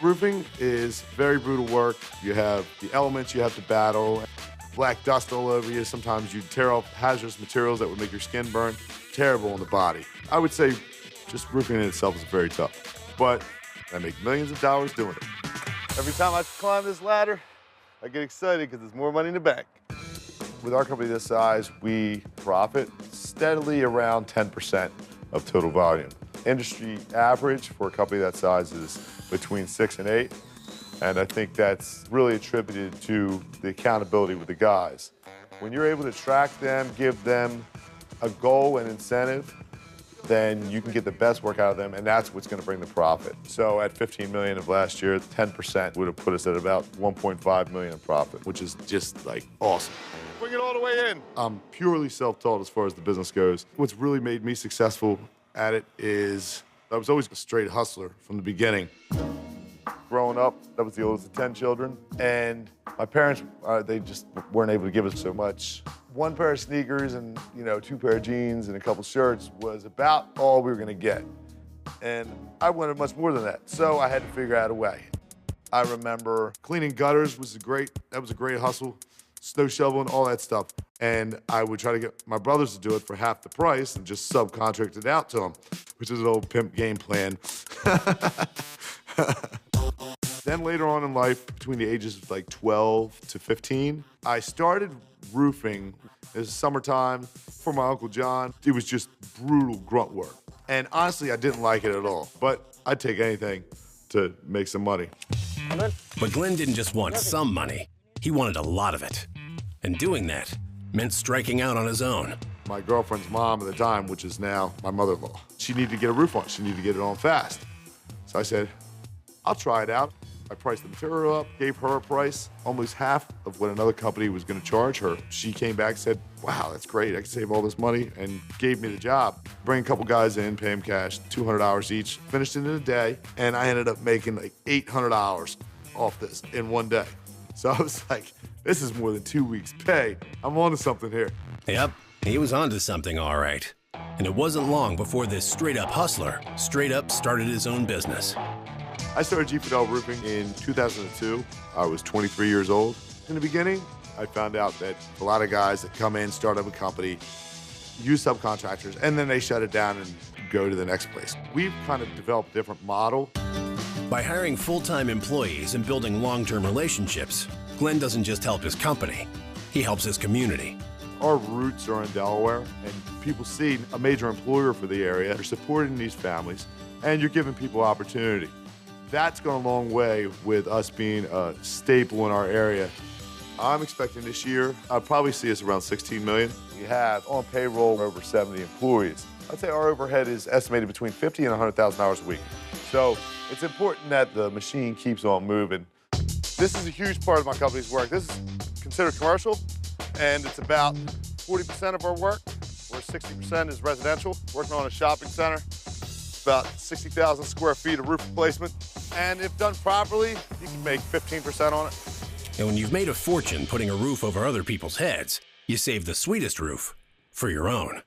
Roofing is very brutal work. You have the elements you have to battle, black dust all over you. Sometimes you tear off hazardous materials that would make your skin burn. Terrible on the body. I would say just roofing in itself is very tough, but I make millions of dollars doing it. Every time I climb this ladder, I get excited because there's more money in the bank. With our company this size, we profit steadily around 10% of total volume. Industry average for a company that size is between 6 and 8, and I think that's really attributed to the accountability with the guys. When you're able to track them, give them a goal and incentive, then you can get the best work out of them, and that's what's going to bring the profit. So at 15 million of last year, 10% would have put us at about 1.5 million in profit, which is just like awesome. Bring it all the way in. I'm purely self-taught as far as the business goes. What's really made me successful at it is I was always a straight hustler from the beginning. Growing up, I was the oldest of 10 children, and my parents, they just weren't able to give us so much. One pair of sneakers and, 2 pair of jeans and a couple shirts was about all we were gonna get. And I wanted much more than that, so I had to figure out a way. I remember cleaning gutters was a great hustle, snow shoveling, all that stuff. And I would try to get my brothers to do it for half the price and just subcontract it out to them, which is an old pimp game plan. Then later on in life, between the ages of like 12 to 15, I started roofing. It was summertime for my Uncle John. It was just brutal grunt work. And honestly, I didn't like it at all, but I'd take anything to make some money. But Glenn didn't just want some money. He wanted a lot of it. And doing that meant striking out on his own. My girlfriend's mom at the time, which is now my mother-in-law, she needed to get a roof on. She needed to get it on fast. So I said, I'll try it out. I priced the material up, gave her a price, almost half of what another company was gonna charge her. She came back and said, wow, that's great, I can save all this money, and gave me the job. Bring a couple guys in, pay them cash, $200 each, finished it in a day, and I ended up making like $800 off this in one day. So I was like, this is more than 2 weeks' pay. I'm onto something here. Yep, he was onto something all right. And it wasn't long before this straight-up hustler straight up started his own business. I started Fedale Roofing in 2002. I was 23 years old. In the beginning, I found out that a lot of guys that come in, start up a company, use subcontractors, and then they shut it down and go to the next place. We've kind of developed a different model. By hiring full-time employees and building long-term relationships, Glenn doesn't just help his company, he helps his community. Our roots are in Delaware, and people see a major employer for the area. You're supporting these families, and you're giving people opportunity. That's gone a long way with us being a staple in our area. I'm expecting this year, I'll probably see us around 16 million. We have on payroll over 70 employees. I'd say our overhead is estimated between $50,000 and $100,000 a week. So it's important that the machine keeps on moving. This is a huge part of my company's work. This is considered commercial, and it's about 40% of our work, where 60% is residential. Working on a shopping center, about 60,000 square feet of roof replacement. And if done properly, you can make 15% on it. And when you've made a fortune putting a roof over other people's heads, you save the sweetest roof for your own.